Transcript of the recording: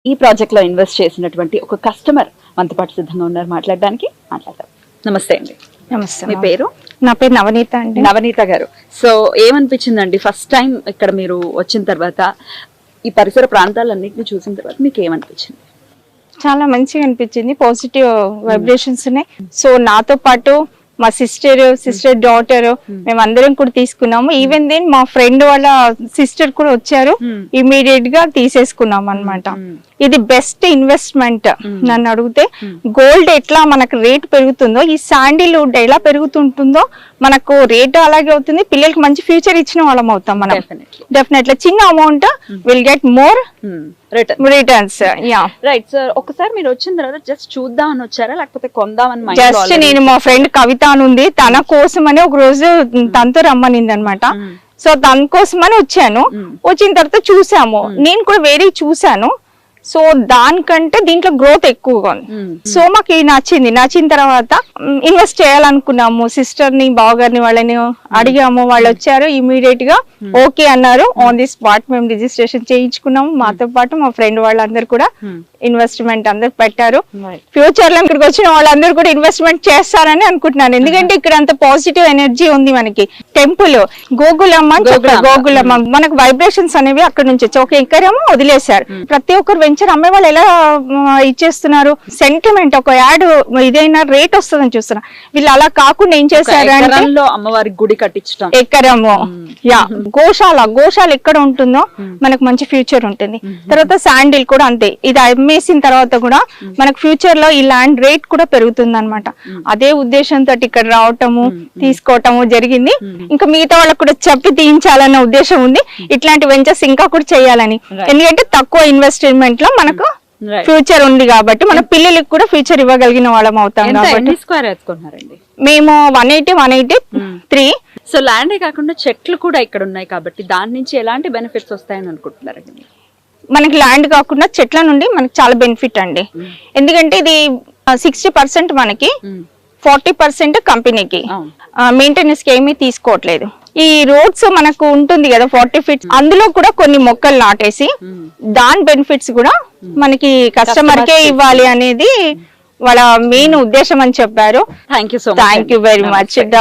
ఈ ప్రాజెక్ట్ లో ఇన్వెస్ట్ చేసినటువంటి ఒక కస్టమర్ మనతో పాటు సిద్ధంగా ఉన్నారు మాట్లాడడానికి. మాట్లాడదాం. నమస్తే అండి. నమస్తే. మీ పేరు? నా పేరు నవనీత అండి. నవనీత గారు, సో ఏమనిపించిందండి ఫస్ట్ టైం ఇక్కడ మీరు వచ్చిన తర్వాత, ఈ పరిసర ప్రాంతాలన్నింటినీ చూసిన తర్వాత మీకు ఏమనిపించింది? చాలా మంచిగా అనిపించింది, పాజిటివ్ వైబ్రేషన్స్ ఉన్నాయి. సో నాతో పాటు మా సిస్టర్ డాటర్ మేమందరం కూడా తీసుకున్నాము. ఈవెన్ దెన్ మా ఫ్రెండ్ వాళ్ళ సిస్టర్ కూడా వచ్చారు, ఇమీడియట్ గా తీసేసుకున్నాం అన్నమాట. ఇది బెస్ట్ ఇన్వెస్ట్మెంట్ నన్ను అడిగితే. గోల్డ్ ఎట్లా మనకు రేట్ పెరుగుతుందో, ఈ శాండిల్వుడ్ ఎలా పెరుగుతుంటుందో మనకు రేట్ అలాగే అవుతుంది. పిల్లలకి మంచి ఫ్యూచర్ ఇచ్చిన వాళ్ళం అవుతాం మనం. డెఫినెట్లీ చిన్న amount will get more returns. Yeah right sir. ఒకసారి మీరు వచ్చిన తర్వాత జస్ట్ చూద్దామని వచ్చారా, లేకపోతే కొందామని? జస్ట్ నేను మా ఫ్రెండ్ కవిత అని ఉంది, తన కోసమని ఒక రోజు తనతో రమ్మనింది అనమాట. సో తన కోసమని వచ్చాను. వచ్చిన తర్వాత చూసాము, నేను కూడా వేరే చూసాను. సో దానికంటే దీంట్లో గ్రోత్ ఎక్కువగా ఉంది. సో మాకు నచ్చిన తర్వాత ఇన్వెస్ట్ చేయాలనుకున్నాము. సిస్టర్ ని బావగారిని వాళ్ళని అడిగాము, వాళ్ళు వచ్చారు, ఇమీడియట్ గా ఓకే అన్నారు. ఆన్ ది స్పాట్ మేము రిజిస్ట్రేషన్ చేయించుకున్నాము. మాతో పాటు మా ఫ్రెండ్ వాళ్ళందరూ కూడా ఇన్వెస్ట్మెంట్ అందరు పెట్టారు. ఫ్యూచర్ లో ఇక్కడికి వచ్చిన వాళ్ళందరూ కూడా ఇన్వెస్ట్మెంట్ చేస్తారని అనుకుంటున్నాను. ఎందుకంటే ఇక్కడ అంత పాజిటివ్ ఎనర్జీ ఉంది. మనకి టెంపుల్ గోగులమ్మ మనకు వైబ్రేషన్స్ అనేవి అక్కడ నుంచి వచ్చి ఒక ఎకరము వదిలేశారు. ప్రతి ఒక్కరు వెంచర్ అమ్మే వాళ్ళు ఎలా ఇచ్చేస్తున్నారు, సెంటిమెంట్ ఒక యాడ్ ఇదైనా రేట్ వస్తుందని చూస్తున్నా. వీళ్ళు అలా కాకుండా ఏం చేశారు అంటే అమ్మవారి గుడి కట్టించడం, ఎకరము. యా గోశాల ఎక్కడ ఉంటుందో మనకు మంచి ఫ్యూచర్ ఉంటుంది. తర్వాత శాండిల్ కూడా అంతే. ఇది అమ్మేసిన తర్వాత కూడా మనకు ఫ్యూచర్ లో ఈ ల్యాండ్ రేట్ కూడా పెరుగుతుంది అనమాట. అదే ఉద్దేశంతో ఇక్కడ రావటము తీసుకోవటము జరిగింది. ఇంకా మిగతా వాళ్ళకు కూడా చెప్పి తీయించాలన్న ఉద్దేశం ఉంది. ఇట్లాంటి వెంచర్స్ ఇంకా కూడా చేయాలని. ఎందుకంటే తక్కువ ఇన్వెస్ట్మెంట్ లో మనకు ఫ్యూచర్ ఉంది కాబట్టి మన పిల్లలకి కూడా ఫ్యూచర్ ఇవ్వగలిగిన వాళ్ళం అవుతాం కాబట్టి. మేము 180 సో ల్యాండే కాకుండా చెట్లు కూడా ఇక్కడ ఉన్నాయి కాబట్టి దాని నుంచి ఎలాంటి బెనిఫిట్స్ వస్తాయని అనుకుంటున్నారండి? మనకి ల్యాండ్ కాకుండా చెట్ల నుండి మనకి చాలా బెనిఫిట్ అండి. ఎందుకంటే ఇది 60% మనకి, 40% కంపెనీకి. మెయింటెనెన్స్ కి ఏమీ తీసుకోవట్లేదు. ఈ రోడ్స్ మనకు ఉంటుంది కదా 40 feet, అందులో కూడా కొన్ని మొక్కలు నాటేసి దాని బెనిఫిట్స్ కూడా మనకి కస్టమర్ కే ఇవ్వాలి అనేది వాళ్ళ మెయిన్ ఉద్దేశం అని చెప్పారు. Thank you very much.